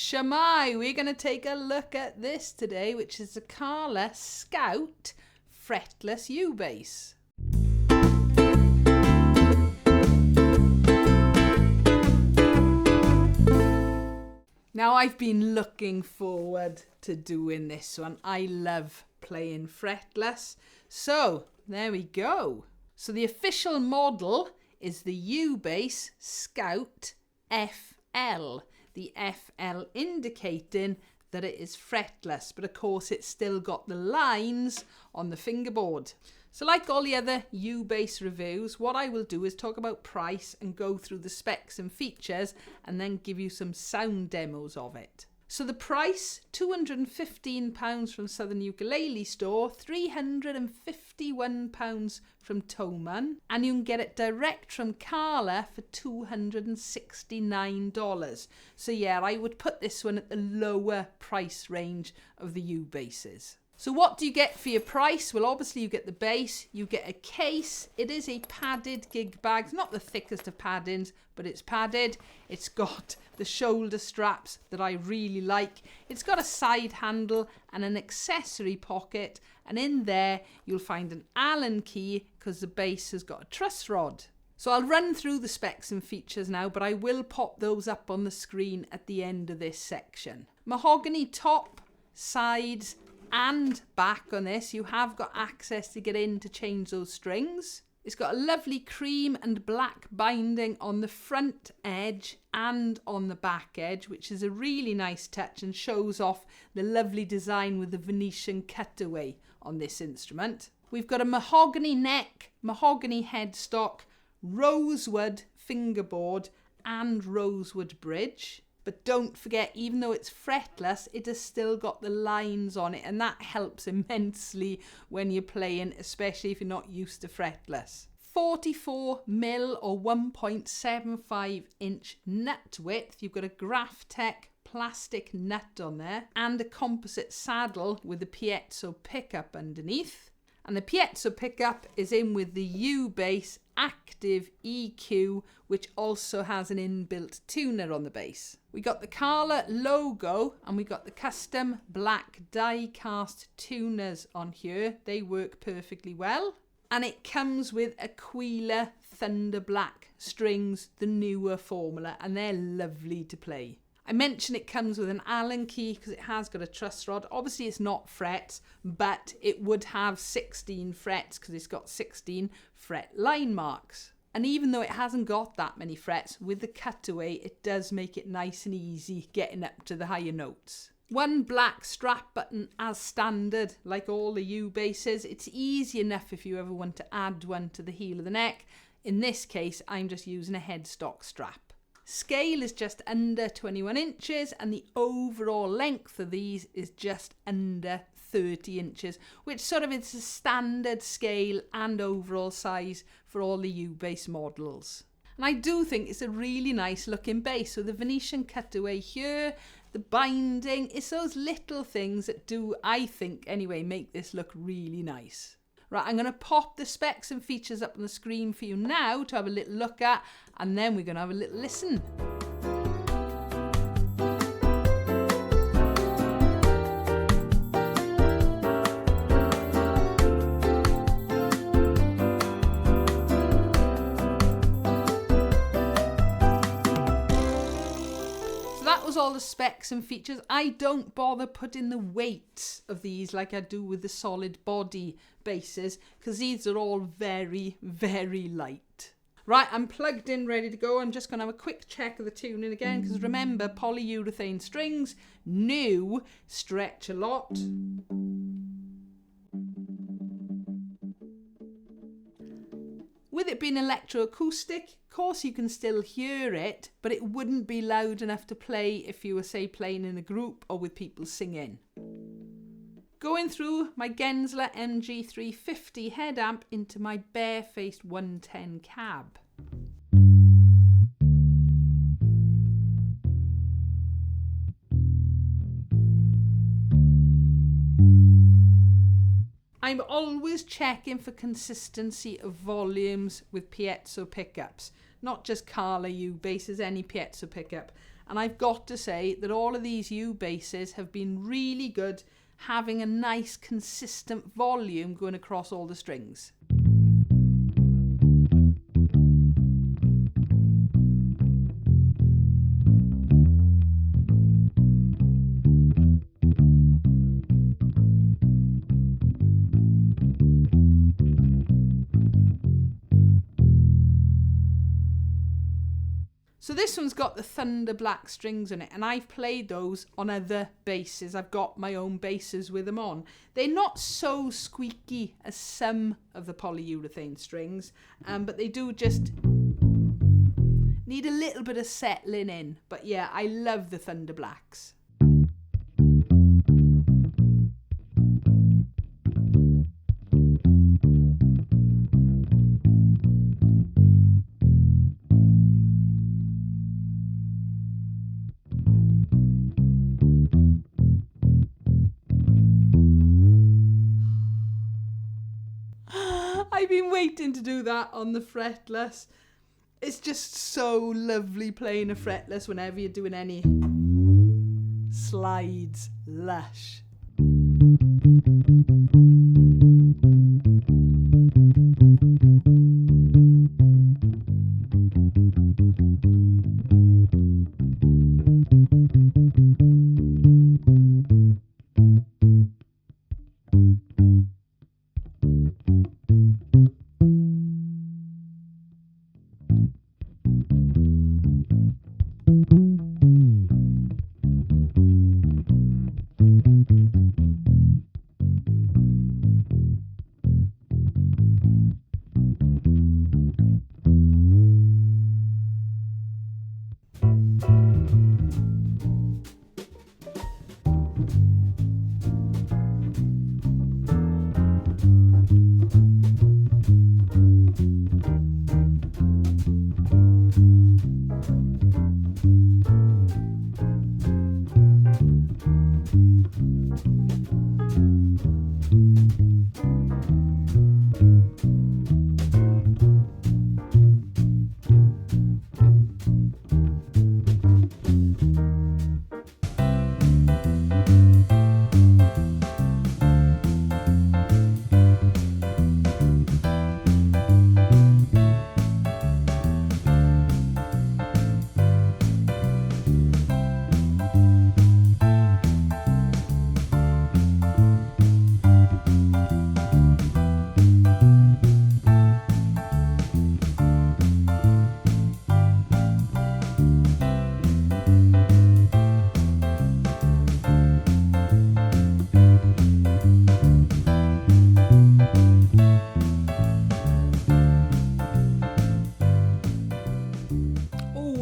Shamai, we're going to take a look at this today, which is the Kala Scout Fretless U-Bass. Now, I've been looking forward to doing this one. I love playing fretless. So, there we go. So the official model is the U-Bass-SCOUT-FL. The FL indicating that it is fretless, but of course it's still got the lines on the fingerboard. So like all the other U-Bass reviews, what I will do is talk about price and go through the specs and features and then give you some sound demos of it. So the price, £215 from Southern Ukulele Store, £351 from Thomann, and you can get it direct from Kala for $269. So yeah, I would put this one at the lower price range of the U-Basses. So what do you get for your price? Well, obviously you get the bass, you get a case. It is a padded gig bag. It's not the thickest of paddings, but it's padded. It's got the shoulder straps that I really like. It's got a side handle and an accessory pocket. And in there, you'll find an Allen key because the bass has got a truss rod. So I'll run through the specs and features now, but I will pop those up on the screen at the end of this section. Mahogany top, sides, and back on this. You have got access to get in to change those strings. It's got a lovely cream and black binding on the front edge and on the back edge, which is a really nice touch and shows off the lovely design with the Venetian cutaway on this instrument. We've got a mahogany neck, mahogany headstock, rosewood fingerboard and rosewood bridge. But don't forget, even though it's fretless, it has still got the lines on it, and that helps immensely when you're playing, especially if you're not used to fretless. 44mm or 1.75 inch nut width. You've got a Graphtec plastic nut on there and a composite saddle with a piezo pickup underneath. And the piezo pickup is in with the U-Bass Active EQ, which also has an inbuilt tuner on the bass. We got the Kala logo and we got the custom black die cast tuners on here. They work perfectly well. And it comes with Aquila Thunderblack strings, the newer formula, and they're lovely to play. I mentioned it comes with an Allen key because it has got a truss rod. Obviously it's not frets, but it would have 16 frets because it's got 16 fret line marks. And even though it hasn't got that many frets, with the cutaway, it does make it nice and easy getting up to the higher notes. One black strap button as standard, like all the U-Basses. It's easy enough if you ever want to add one to the heel of the neck. In this case, I'm just using a headstock strap. Scale is just under 21 inches and the overall length of these is just under 30 inches, which sort of is a standard scale and overall size for all the U-Bass models. And I do think it's a really nice looking bass. So the Venetian cutaway here, the binding, it's those little things that do, I think anyway, make this look really nice. Right, I'm going to pop the specs and features up on the screen for you now to have a little look at, and then we're going to have a little listen. All the specs and features. I don't bother putting the weight of these like I do with the solid body basses because these are all very, very light. Right, I'm plugged in, ready to go. I'm just going to have a quick check of the tuning again because remember, polyurethane strings, new, stretch a lot. With it being electro-acoustic, of course you can still hear it, but it wouldn't be loud enough to play if you were, say, playing in a group or with people singing. Going through my Gensler MG350 head amp into my barefaced 110 cab. I'm always checking for consistency of volumes with piezo pickups, not just Kala U-Basses, any piezo pickup. And I've got to say that all of these U-basses have been really good, having a nice consistent volume going across all the strings. So this one's got the Thunderblack strings on it, and I've played those on other basses. I've got my own basses with them on. They're not so squeaky as some of the polyurethane strings, but they do just need a little bit of settling in. But yeah, I love the Thunderblacks. I've been waiting to do that on the fretless. It's just so lovely playing a fretless whenever you're doing any slides. Lush.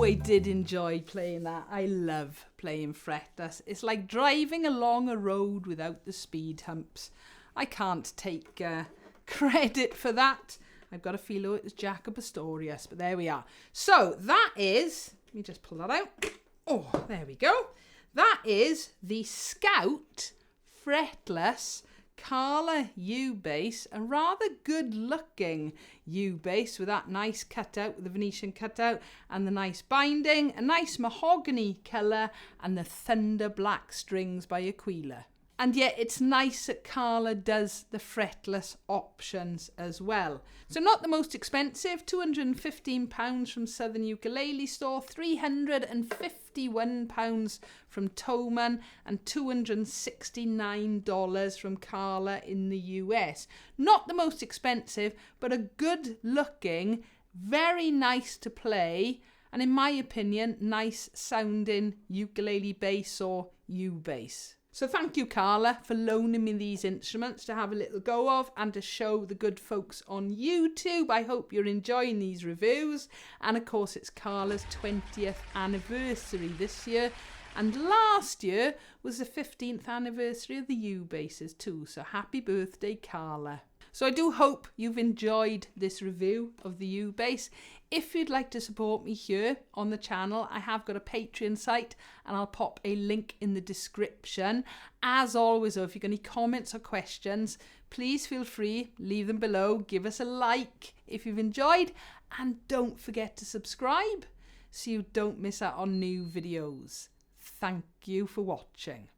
I did enjoy playing that. I love playing fretless. It's like driving along a road without the speed humps. I can't take credit for that. I've got a feel it was Jacob Astorius, but there we are. So that is, let me just pull that out. Oh, there we go. That is the Scout Fretless Kala U-Bass, a rather good looking U-Bass with that nice cutout, with the Venetian cutout and the nice binding, a nice mahogany colour and the thunder black strings by Aquila. And yet it's nice that Kala does the fretless options as well. So not the most expensive, £215 from Southern Ukulele Store, £351 from Thomann, and $269 from Kala in the US. Not the most expensive, but a good looking, very nice to play, and in my opinion, nice sounding ukulele bass or U-bass. So thank you, Kala, for loaning me these instruments to have a little go of and to show the good folks on YouTube. I hope you're enjoying these reviews. And of course, it's Kala's 20th anniversary this year. And last year was the 15th anniversary of the U-basses too. So happy birthday, Kala. So I do hope you've enjoyed this review of the U-Bass. If you'd like to support me here on the channel, I have got a Patreon site and I'll pop a link in the description. As always, though, if you've got any comments or questions, please feel free, leave them below, give us a like if you've enjoyed, and don't forget to subscribe. so you don't miss out on new videos. Thank you for watching.